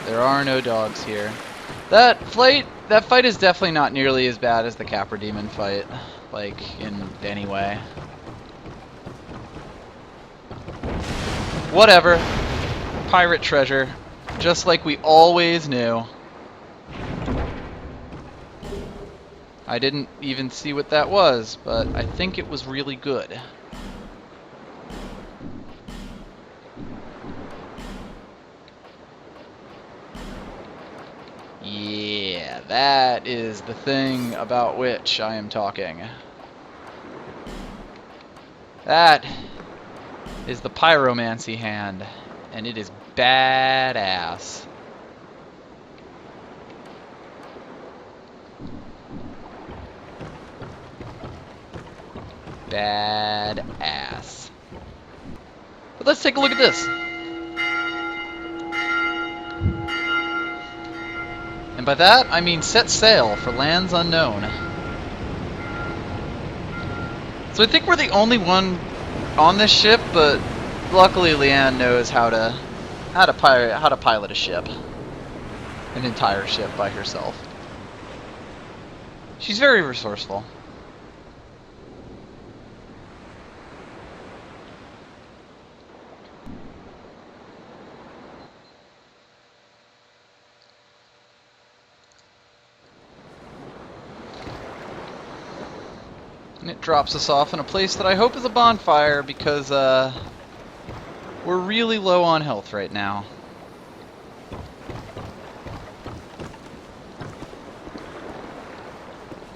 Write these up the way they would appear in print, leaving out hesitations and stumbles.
There are no dogs here. That fight is definitely not nearly as bad as the Capra Demon fight, like, in any way. Whatever. Pirate treasure. Just like we always knew. I didn't even see what that was, but I think it was really good. Yeah, that is the thing about which I am talking. That is the pyromancy hand, and it is badass. Badass. But let's take a look at this. And by that, I mean set sail for lands unknown. So I think we're the only one on this ship, but luckily Leanne knows how to pilot a ship. An entire ship by herself. She's very resourceful. And it drops us off in a place that I hope is a bonfire because we're really low on health right now.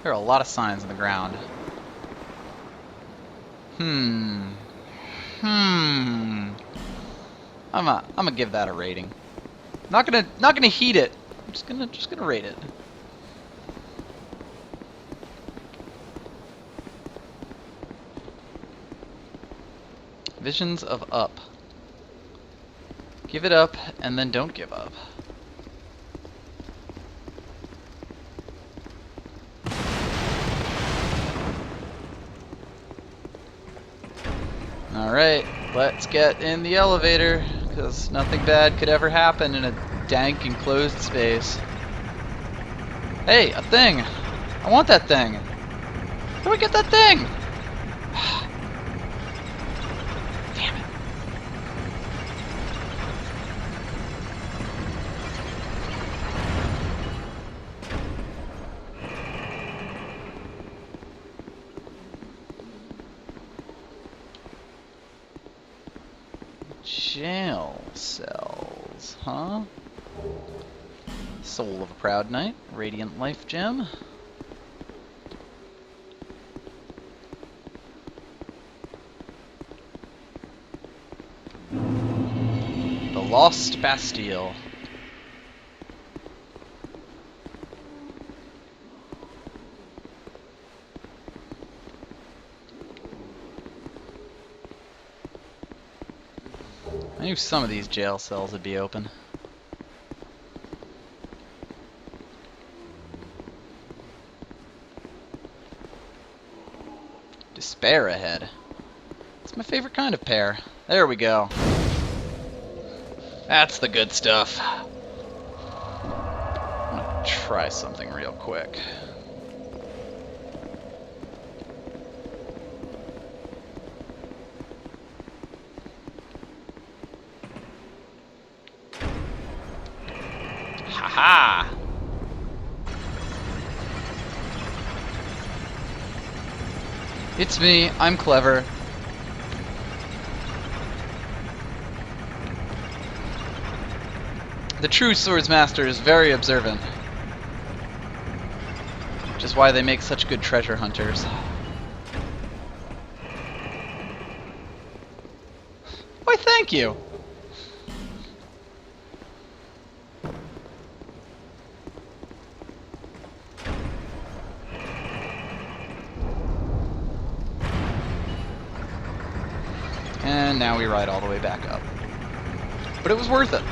There are a lot of signs on the ground. I'm gonna give that a rating. Not gonna heat it. I'm just gonna rate it. Visions of up. Give it up and then don't give up. Alright, let's get in the elevator, because nothing bad could ever happen in a dank enclosed space. Hey, a thing! I want that thing! How do I get that thing? Damn it. Jail cells, huh? Soul of a Proud Knight, Radiant Life Gem. The Lost Bastille. I knew some of these jail cells would be open. Despair ahead. It's my favorite kind of pear. There we go. That's the good stuff. I'm gonna try something real quick. Haha! It's me, I'm clever. The true swordsmaster is very observant. Which is why they make such good treasure hunters. Why, thank you! And now we ride all the way back up. But it was worth it.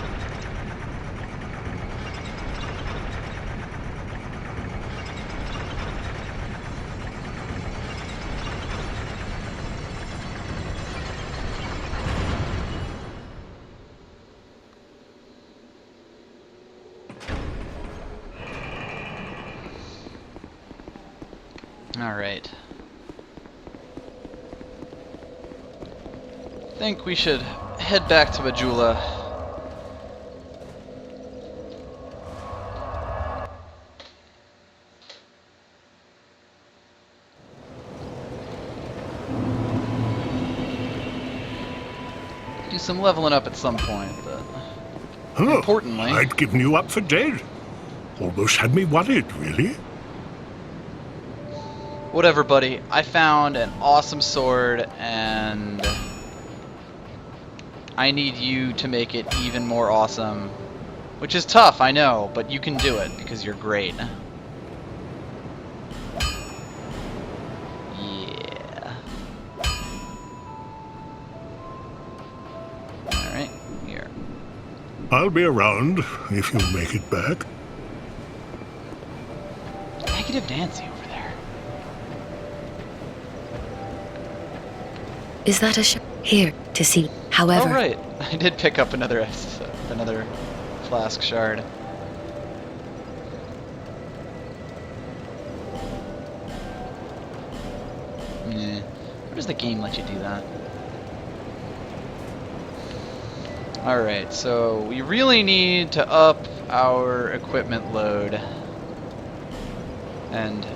Alright. I think we should head back to Bajula. Do some leveling up at some point, but importantly... I'd given you up for dead. Almost had me worried, really. Whatever, buddy. I found an awesome sword, and I need you to make it even more awesome. Which is tough, I know, but you can do it because you're great. Yeah. Alright, here. I'll be around if you make it back. Negative Nancy over there. Is that a here to see? However, oh right, I did pick up another flask shard. Nah, where does the game let you do that? All right, so we really need to up our equipment load, and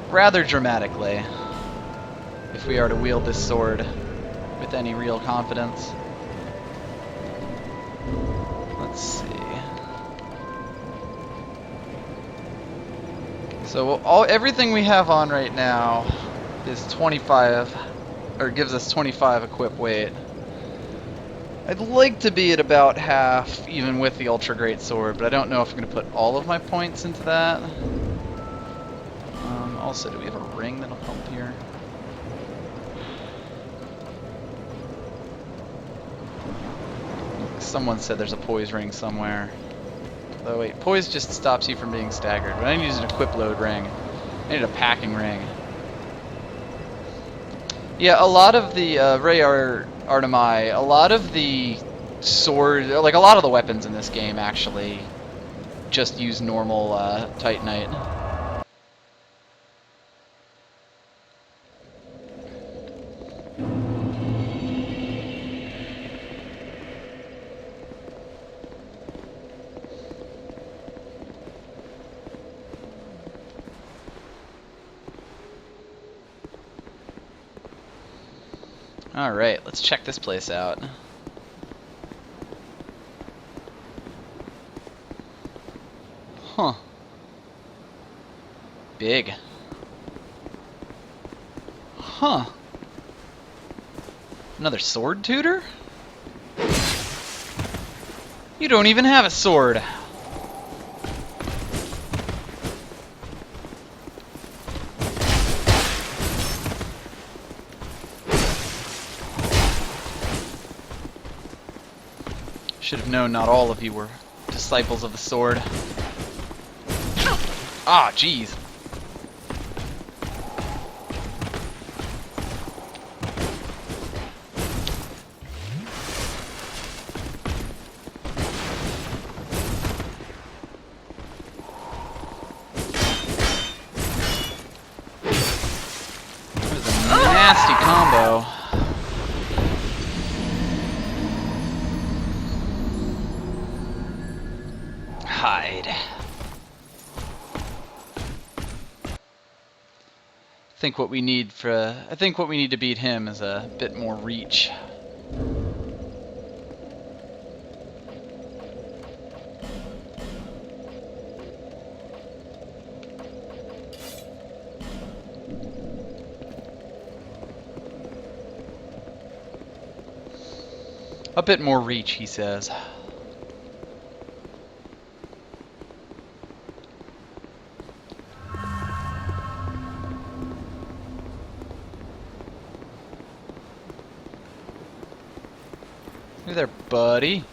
rather dramatically, if we are to wield this sword with any real confidence. Let's see. So everything we have on right now is 25, or gives us 25 equip weight. I'd like to be at about half, even with the Ultra Great Sword, but I don't know if I'm going to put all of my points into that. Also, do we have a ring that'll help here? Someone said there's a poise ring somewhere. Oh wait, poise just stops you from being staggered, but I need to use an equip load ring. I need a packing ring. Yeah, a lot of the Ray Artemai, a lot of the sword, like a lot of the weapons in this game actually just use normal Titanite. Alright, let's check this place out. Huh. Big. Huh. Another sword tutor? You don't even have a sword. Should have known not all of you were disciples of the sword. Ah, jeez. That was a nasty combo. Hide. I think what we need to beat him is a bit more reach. A bit more reach, he says. Hey there, buddy.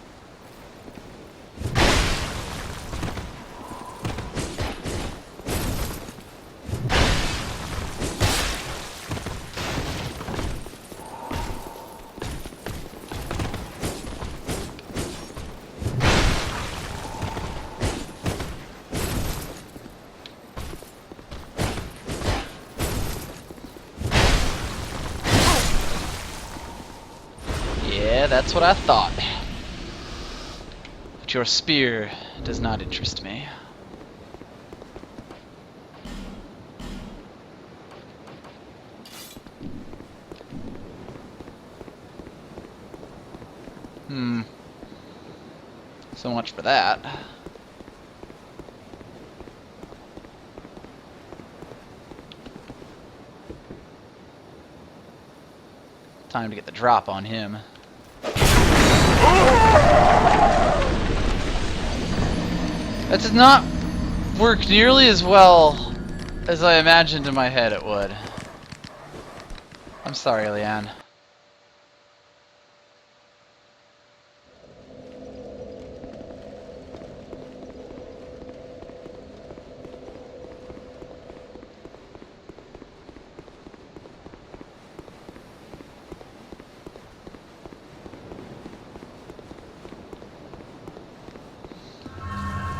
Yeah, that's what I thought. But your spear does not interest me. So much for that. Time to get the drop on him. That did not work nearly as well as I imagined in my head it would. I'm sorry, Leanne.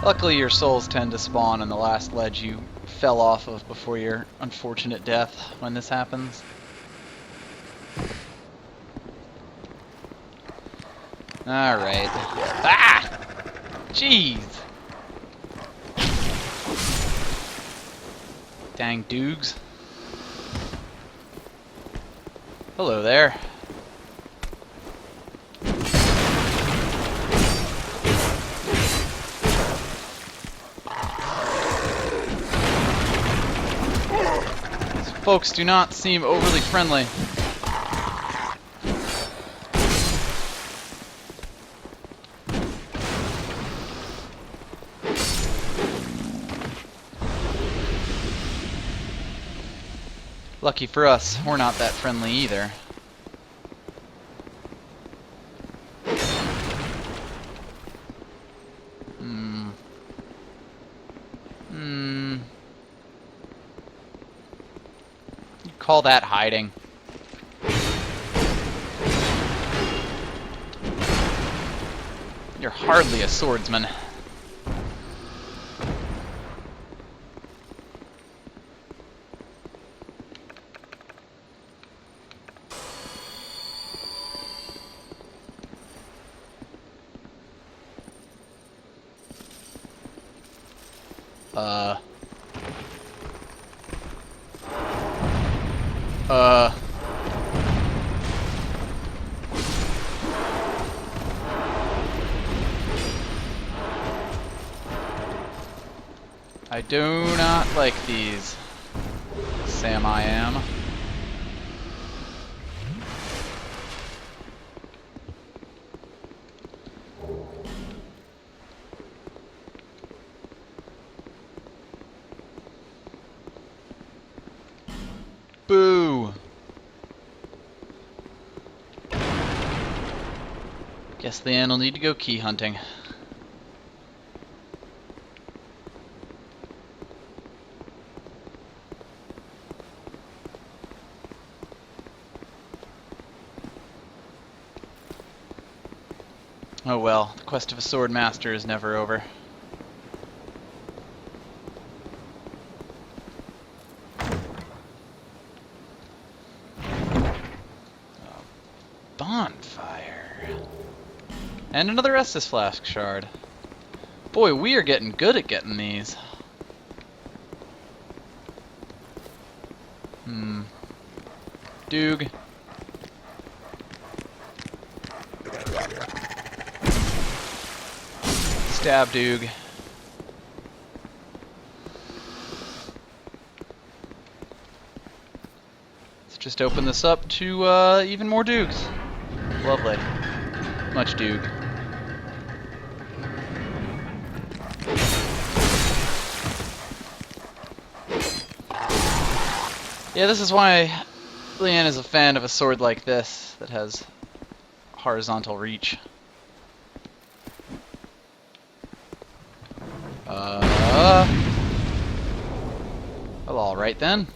Luckily, your souls tend to spawn on the last ledge you fell off of before your unfortunate death when this happens. Alright. Ah! Jeez! Dang doogs. Hello there. Folks do not seem overly friendly. Lucky for us, we're not that friendly either. Call that hiding. You're hardly a swordsman. I do not like these, Sam I am. Boo! Guess Leanne will need to go key hunting. Oh well, the quest of a sword master is never over. Bonfire. And another Estus Flask shard. Boy, we are getting good at getting these. Doog. Stab Doog. Let's just open this up to even more Doogs. Lovely. Much Doog. Yeah, this is why Leanne is a fan of a sword like this that has horizontal reach. Well, alright then.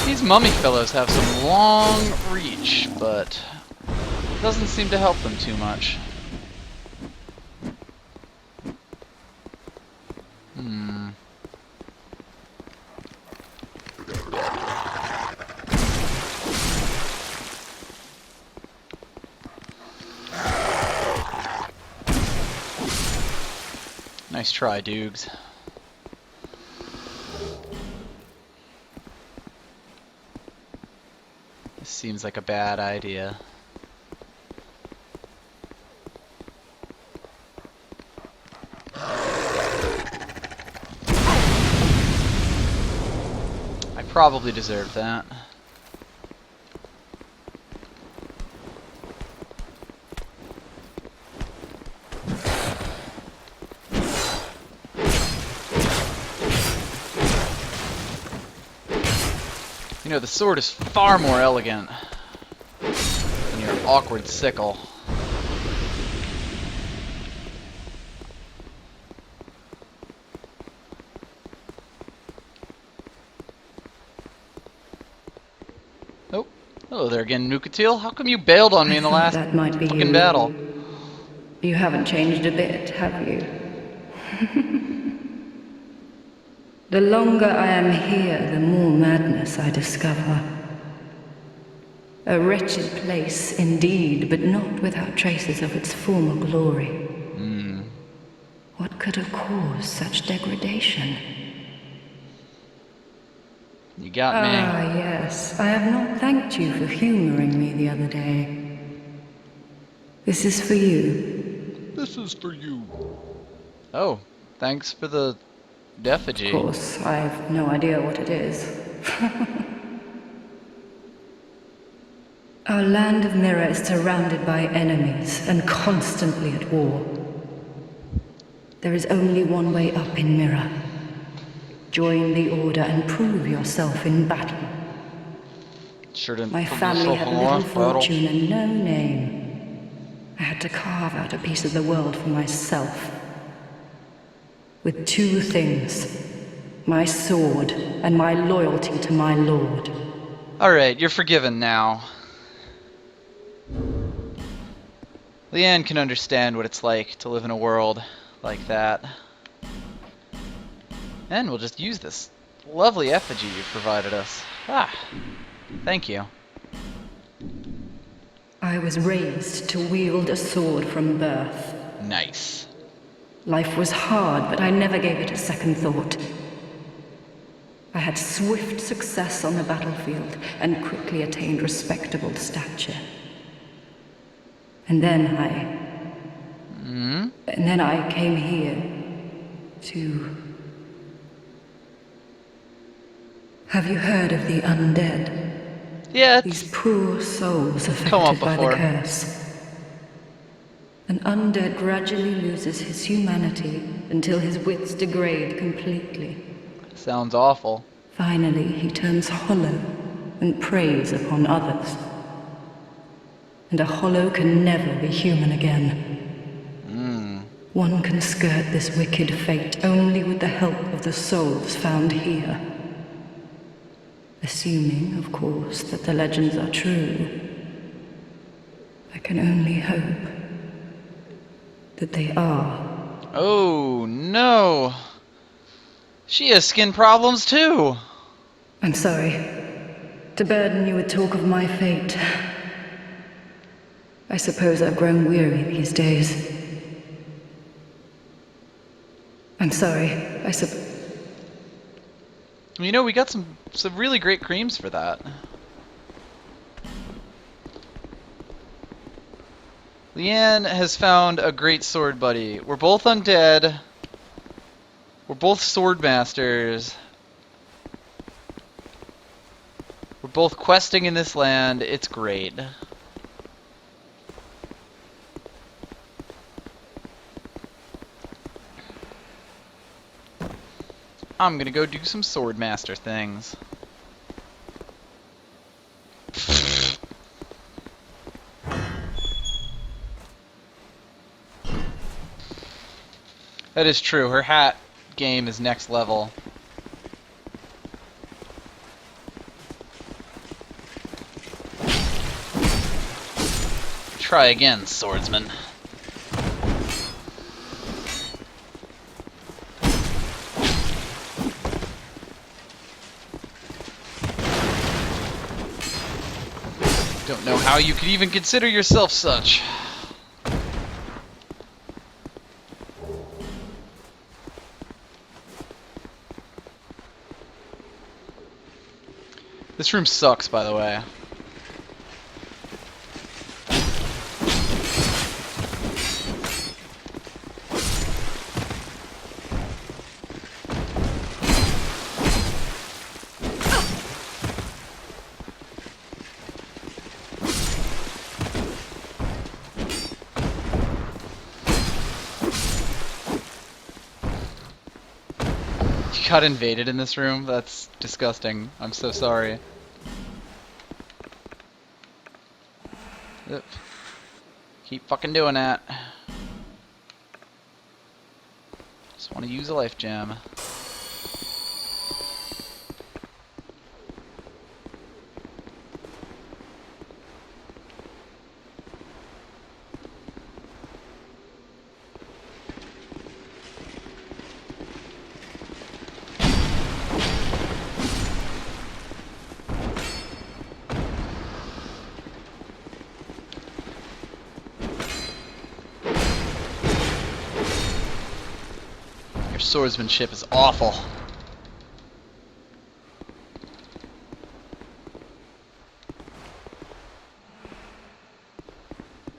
These mummy fellows have some long reach, but Doesn't seem to help them too much. Nice try, Dukes. This seems like a bad idea. I probably deserve that. You know, the sword is far more elegant than your awkward sickle. Oh, hello there again, Nukatil. How come you bailed on me in the last that might be fucking you. battle? You haven't changed a bit, have you? The longer I am here, the more madness I discover. A wretched place indeed, but not without traces of its former glory. What could have caused such degradation? You got me. Ah, yes. I have not thanked you for humoring me the other day. This is for you. This is for you. Oh, thanks for the effigy. Of course, I've no idea what it is. Our land of Mirror is surrounded by enemies and constantly at war. There is only one way up in Mirror. Join the Order and prove yourself in battle. Sure didn't My prove family yourself had in the little last battle. fortune and no name. I had to carve out a piece of the world for myself. With two things. My sword and my loyalty to my lord. Alright, you're forgiven now. Leanne can understand what it's like to live in a world like that. And we'll just use this lovely effigy you provided us. Ah, thank you. I was raised to wield a sword from birth. Nice. Life was hard, but I never gave it a second thought. I had swift success on the battlefield and quickly attained respectable stature. And then I came here to... Have you heard of the undead? Yeah, These poor souls come up affected by the before. curse. An undead gradually loses his humanity until his wits degrade completely. Sounds awful. Finally, he turns hollow and preys upon others. And a hollow can never be human again. One can skirt this wicked fate only with the help of the souls found here. Assuming, of course, that the legends are true. I can only hope that they are. Oh, no. She has skin problems, too. I'm sorry to burden you with talk of my fate. I suppose I've grown weary these days. I'm sorry, You know, we got some really great creams for that. Leanne has found a great sword buddy. We're both undead. We're both sword masters. We're both questing in this land. It's great. I'm gonna go do some sword master things. That is true. Her hat game is next level. Try again, swordsman. Don't know how you could even consider yourself such. This room sucks, by the way. You got invaded in this room? That's disgusting. I'm so sorry. Yep. Keep fucking doing that. Just want to use a life gem. Your swordsmanship is awful.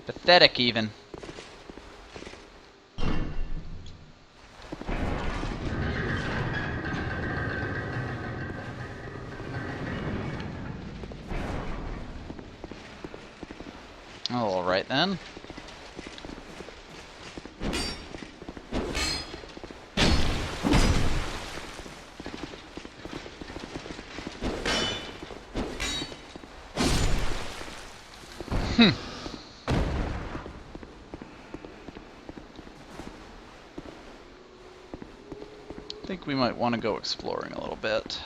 Pathetic, even. All right then. I think we might want to go exploring a little bit.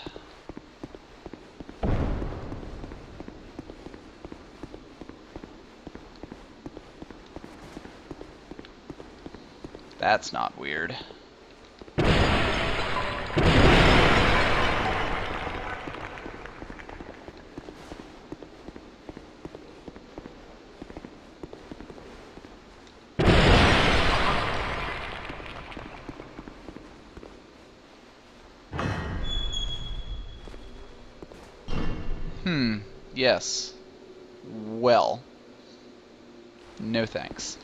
That's not weird. Yes. Well. No thanks.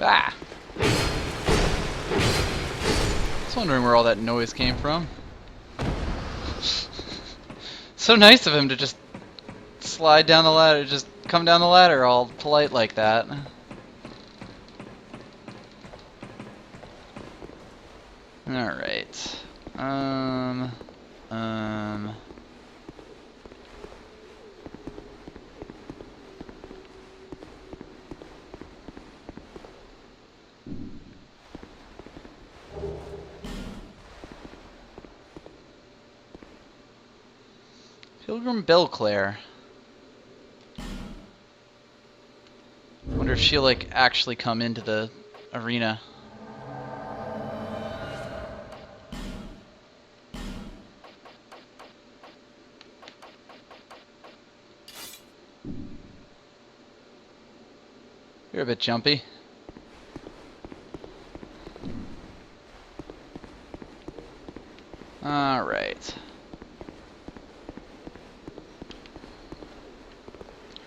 Ah! I was wondering where all that noise came from. So nice of him to just slide down the ladder, just come down the ladder all polite like that. Alright. Pilgrim Belclair. Wonder if she'll like actually come into the arena. You're a bit jumpy. Alright.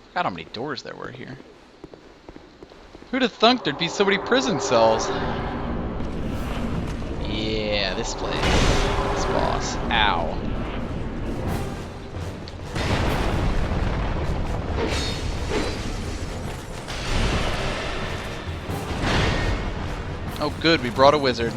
Forgot how many doors there were here. Who'd have thunk there'd be so many prison cells? Yeah, this place. This boss. Ow. Oh good, we brought a wizard.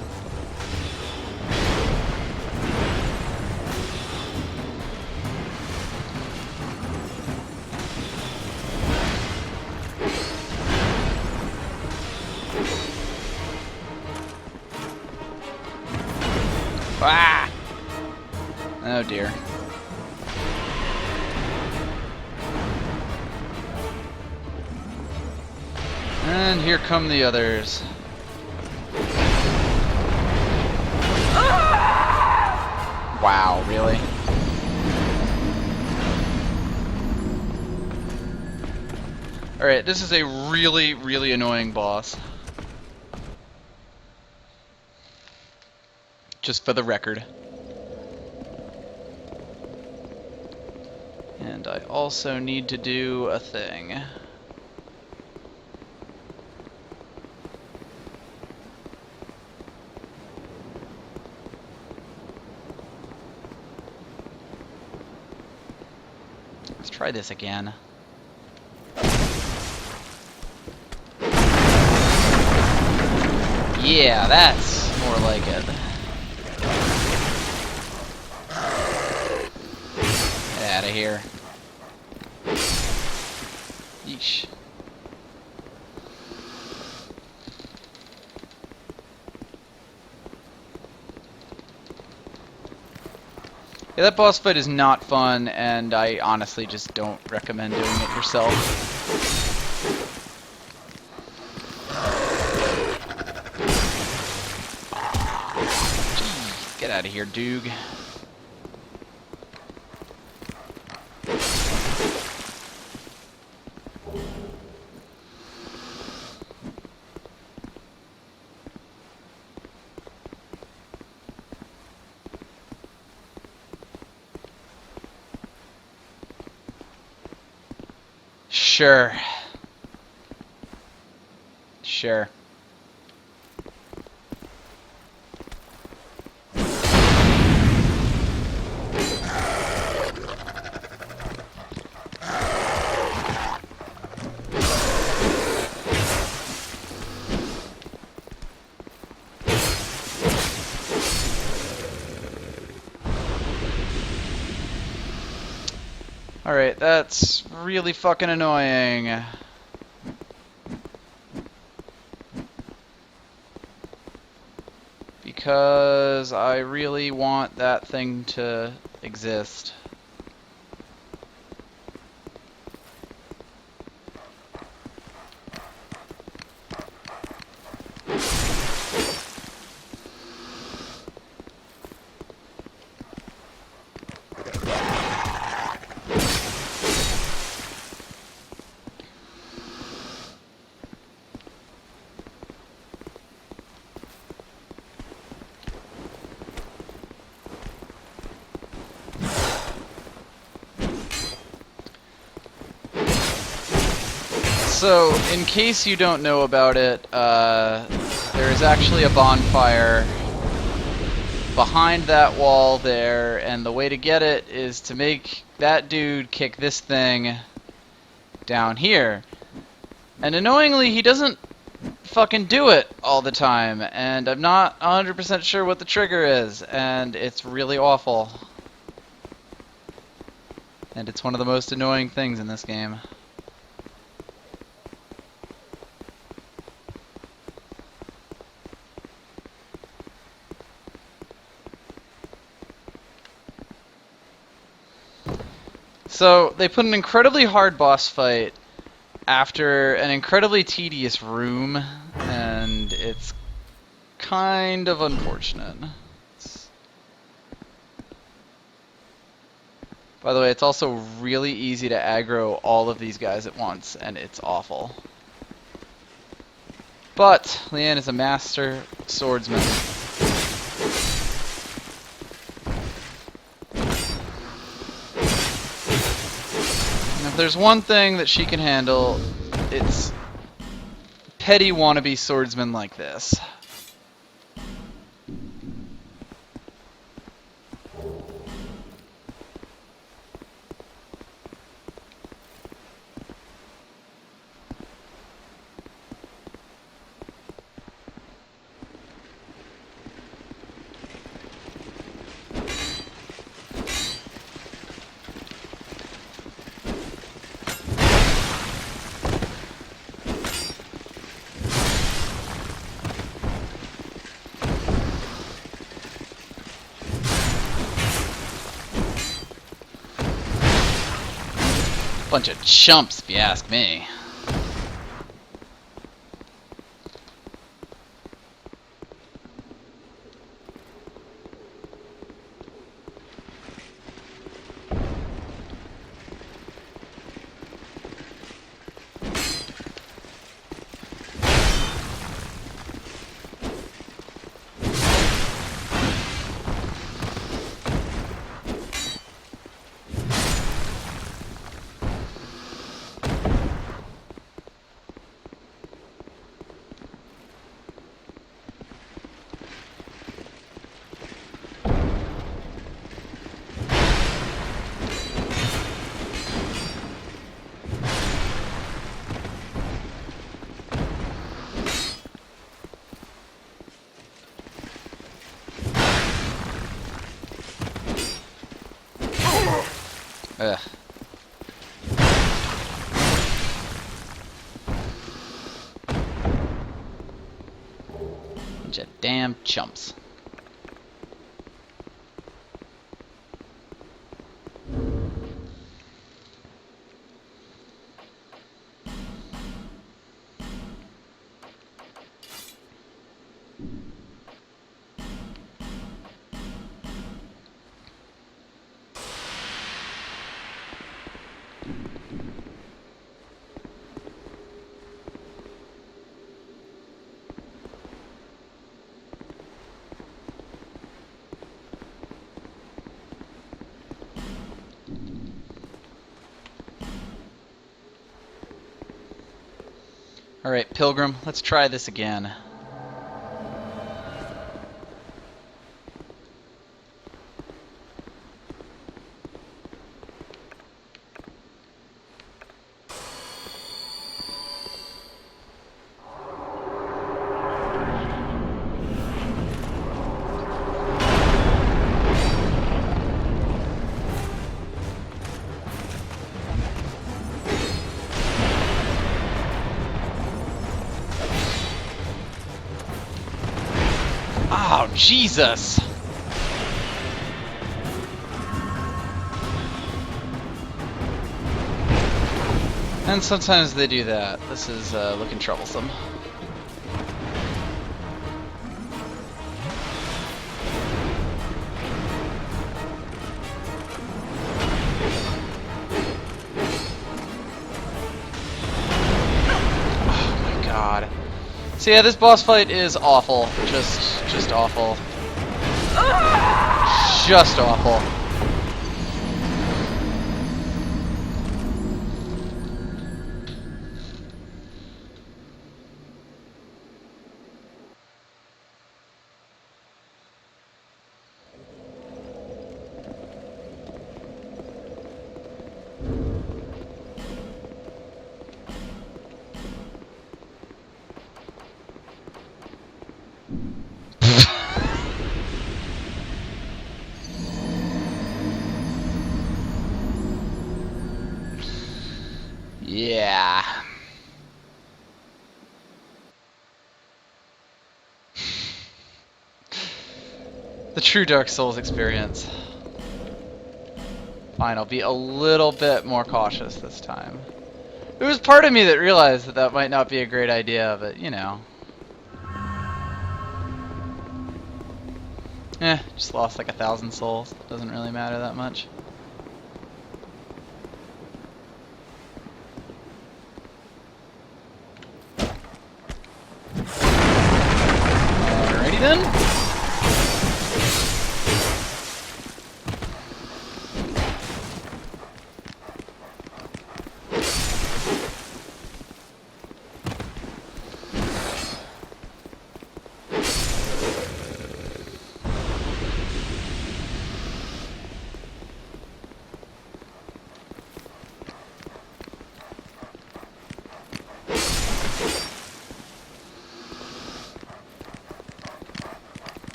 Ah! Oh dear. And here come the others. Wow, really? Alright, this is a really, really annoying boss. Just for the record. And I also need to do a thing. Let's try this again. Yeah, that's more like it. Get out of here. Yeesh. Yeah, that boss fight is not fun, and I honestly just don't recommend doing it yourself. Jeez, get out of here, Doog. Sure. Sure. Alright, that's really fucking annoying. Because I really want that thing to exist. So, in case you don't know about it, there is actually a bonfire behind that wall there, and the way to get it is to make that dude kick this thing down here. And annoyingly, he doesn't fucking do it all the time, and I'm not 100% sure what the trigger is, and it's really awful. And it's one of the most annoying things in this game. So, they put an incredibly hard boss fight after an incredibly tedious room, and it's kind of unfortunate. By the way, it's also really easy to aggro all of these guys at once, and it's awful. But, Leanne is a master swordsman. If there's one thing that she can handle, it's petty wannabe swordsmen like this. Bunch of chumps, if you ask me. Ugh. Bunch of damn chumps. Alright, Pilgrim, let's try this again. Oh, Jesus! And sometimes they do that. This is looking troublesome. Oh my god. So yeah, this boss fight is awful. Just awful. Just awful. Yeah. The true Dark Souls experience. Fine, I'll be a little bit more cautious this time. There was part of me that realized that that might not be a great idea, but you know. Just lost like 1,000 souls. Doesn't really matter that much. Alrighty then.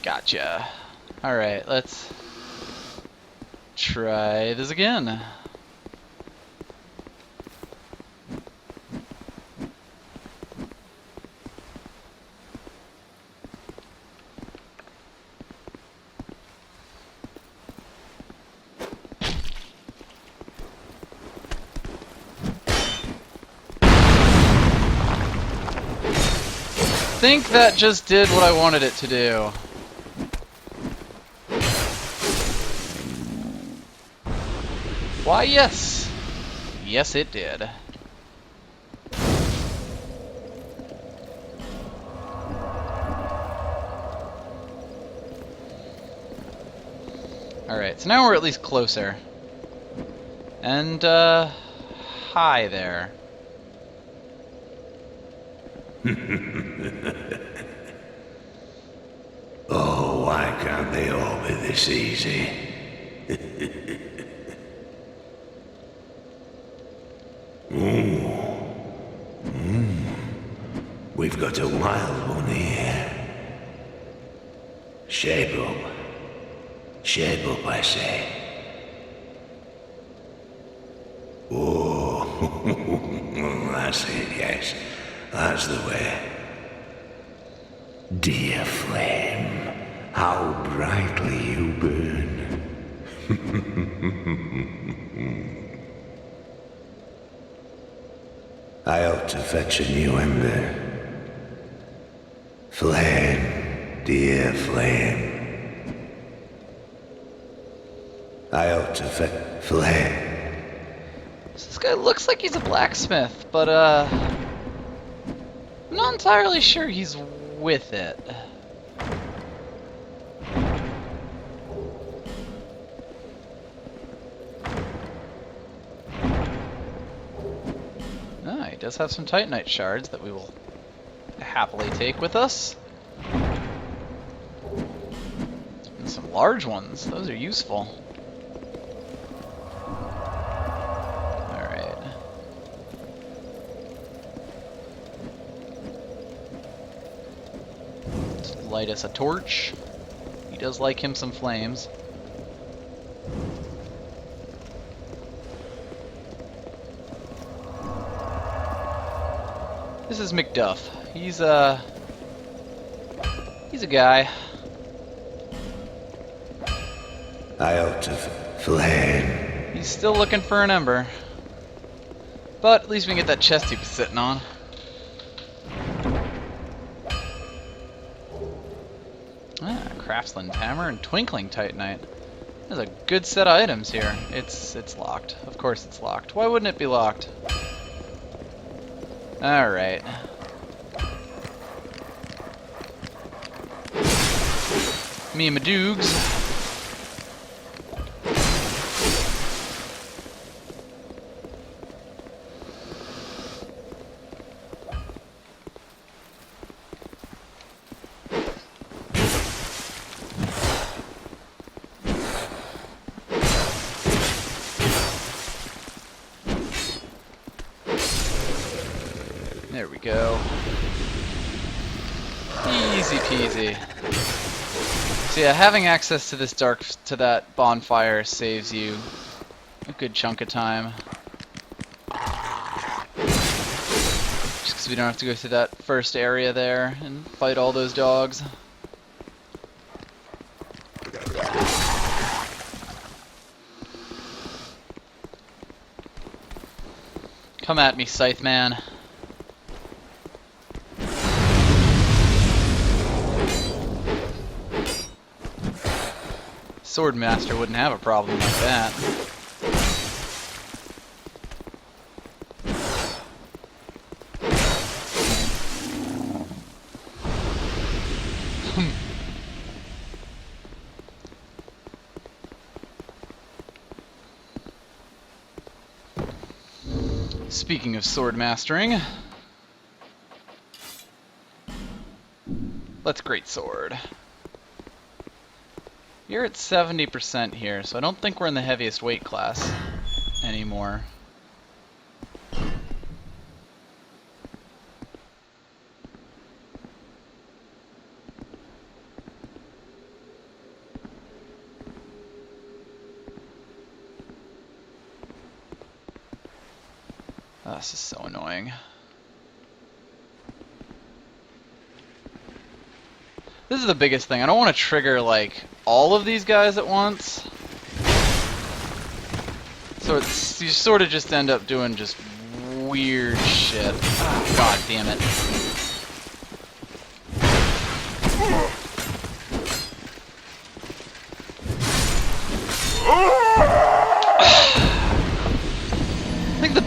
Gotcha. Alright, let's try this again. think that just did what I wanted it to do. Why, yes. Yes, it did. Alright, so now we're at least closer. And, hi there. Oh, why can't they all be this easy? We've got a wild one here. Shape up. Shape up, I say. Oh, that's it, yes. That's the way. Dear flame, how brightly you burn. I ought to fetch a new ember. Flame, dear flame. I ought to fetch flame. This guy looks like he's a blacksmith, but I'm not entirely sure he's with it. Ah, he does have some titanite shards that we will happily take with us. And some large ones, those are useful. Alright. Let's light us a torch. He does like him some flames. This is McDuff. He's a guy. I ought to flame. He's still looking for an ember. But at least we can get that chest he was sitting on. Ah, Craftsland Hammer and Twinkling Titanite. There's a good set of items here. It's locked. Of course it's locked. Why wouldn't it be locked? Alright. Me and my doogs. There we go. Easy peasy. So yeah, having access to this to that bonfire saves you a good chunk of time. Just because we don't have to go through that first area there and fight all those dogs. Come at me, Scythe Man. Swordmaster wouldn't have a problem like that. Speaking of sword mastering, let's great sword. You're at 70% here, so I don't think we're in the heaviest weight class anymore. Oh, this is so annoying. This is the biggest thing. I don't want to trigger, like, all of these guys at once. So it's, you sort of just end up doing just weird shit. Oh, God damn it.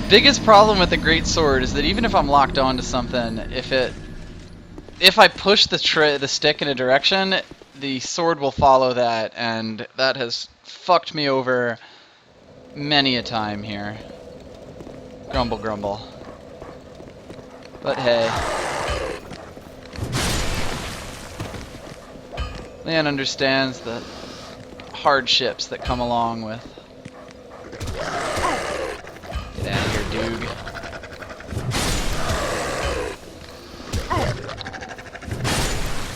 Biggest problem with the great sword is that even if I'm locked onto something, if I push the stick in a direction, the sword will follow that, and that has fucked me over many a time here. Grumble, grumble. But hey. Leanne understands the hardships that come along with. Get out of here, Doog.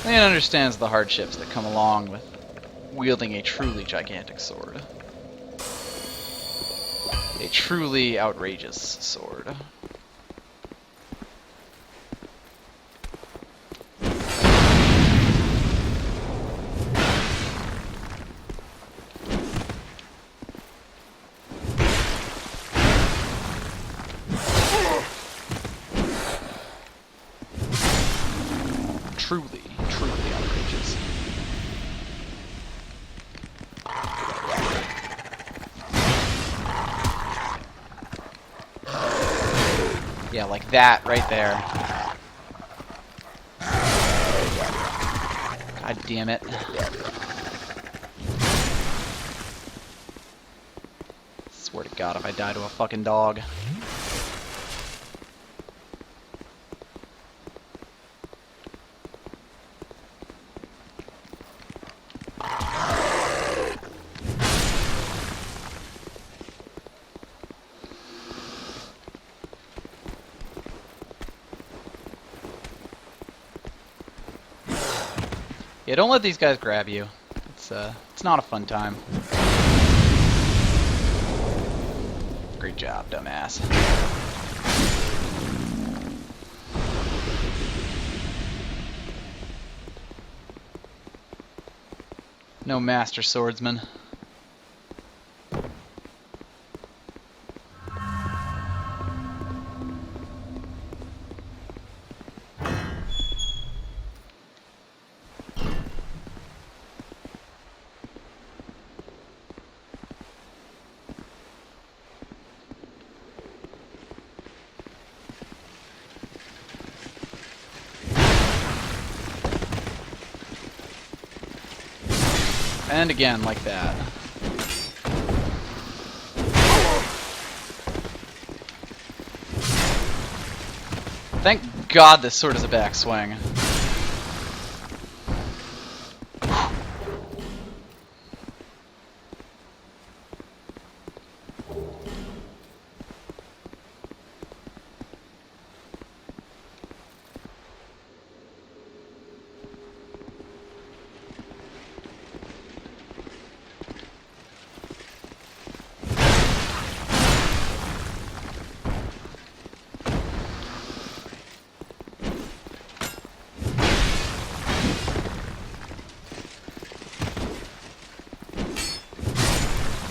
Leanne understands the hardships that come along with wielding a truly gigantic sword. A truly outrageous sword. Truly, truly outrageous. Yeah, like that right there. God damn it. Swear to God if I die to a fucking dog. Yeah, don't let these guys grab you. It's not a fun time. Great job, dumbass. No master swordsman. And again, like that. Thank God this sword is a backswing.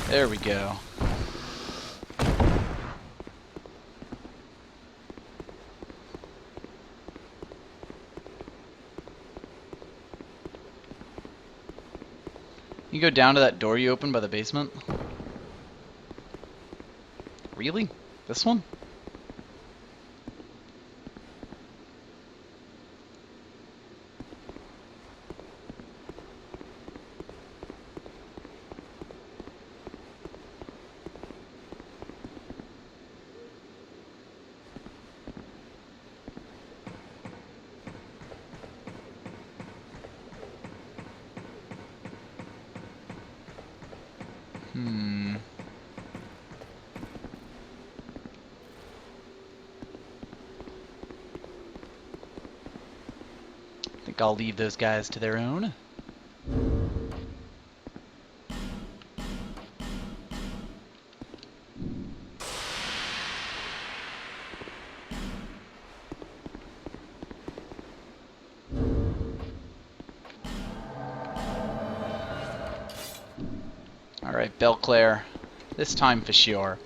There we go. You go down to that door you opened by the basement? Really? This one? I think I'll leave those guys to their own. Alright, Belclair. This time for sure.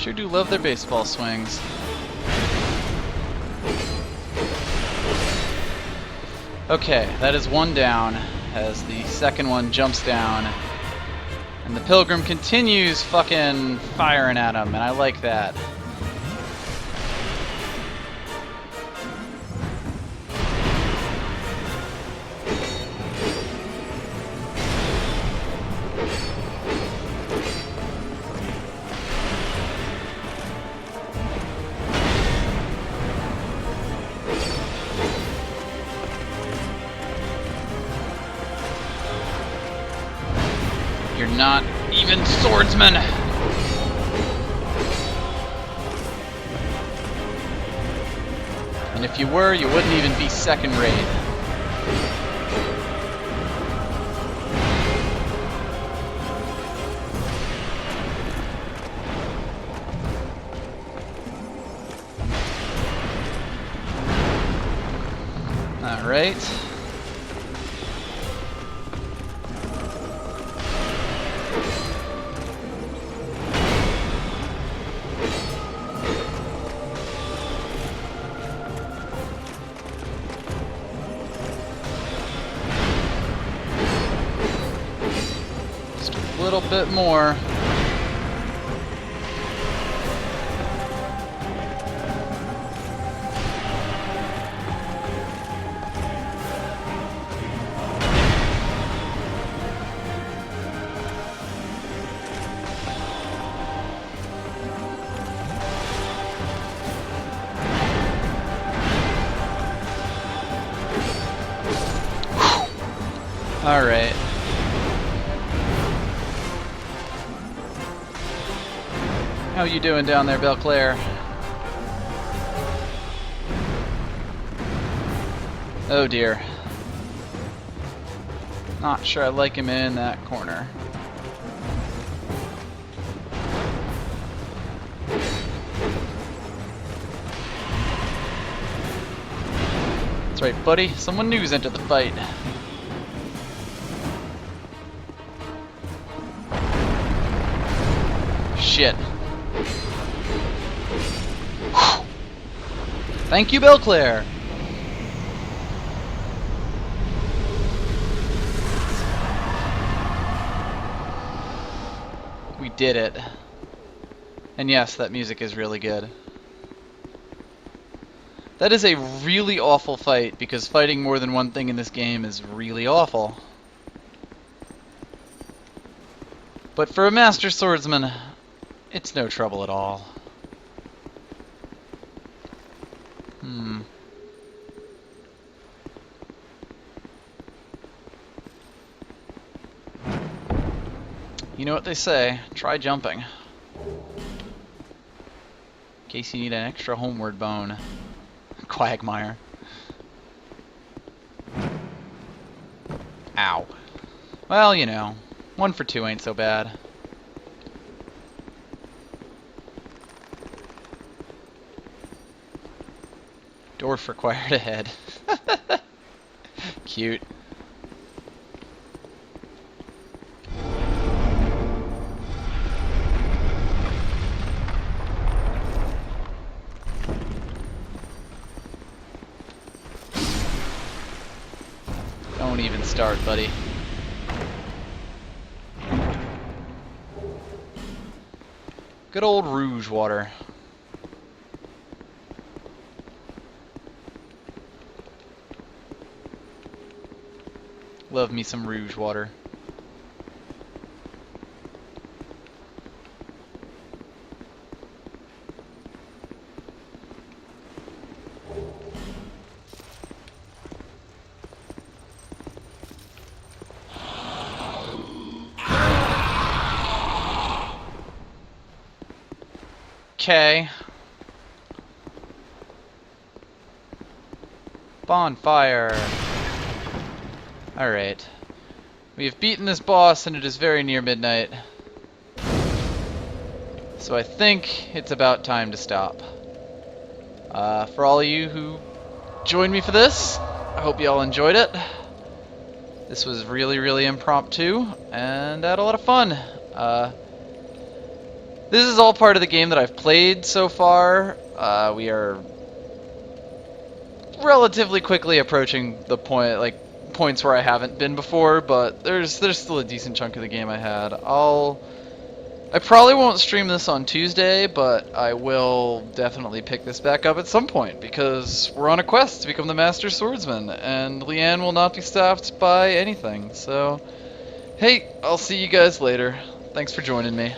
Sure do love their baseball swings. Okay, that is one down as the second one jumps down. And the Pilgrim continues fucking firing at him, and I like that. You're not even swordsman! And if you were, you wouldn't even be second rate. Alright. A little bit more. All right. How you doing down there, Belclair? Oh dear. Not sure I like him in that corner. That's right, buddy. Someone new's entered the fight. Shit. Thank you, Belclair. We did it. And yes, that music is really good. That is a really awful fight, because fighting more than one thing in this game is really awful. But for a master swordsman, it's no trouble at all. You know what they say, try jumping. In case you need an extra homeward bone. Quagmire. Ow. Well, you know, 1 for 2 ain't so bad. Dwarf required ahead. Cute. Don't even start, buddy. Good old Rouge water. Love me some Rouge water. Okay. Bonfire. Alright. We have beaten this boss and it is very near midnight. So I think it's about time to stop. For all of you who joined me for this, I hope you all enjoyed it. This was really, really impromptu and I had a lot of fun. This is all part of the game that I've played so far. We are relatively quickly approaching the points where I haven't been before, but there's still a decent chunk of the game I had. I probably won't stream this on Tuesday, but I will definitely pick this back up at some point because we're on a quest to become the Master Swordsman, and Leanne will not be stopped by anything. So, hey, I'll see you guys later. Thanks for joining me.